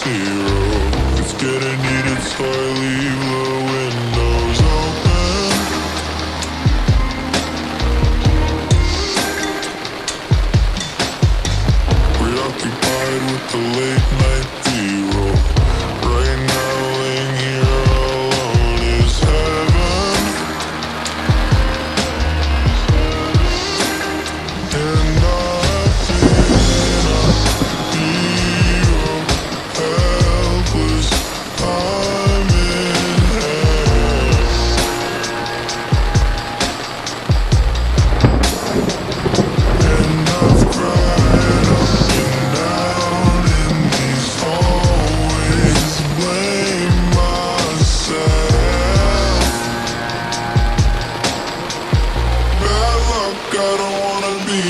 zero. It's getting heated, so I leave the windows open. Preoccupied with the late night B-roll. Right now laying here alone is heaven. And I've been a hero, helpless, I'm in hell. And I've cried up and down in these hallways, blame myself. Bad luck, I don't wanna be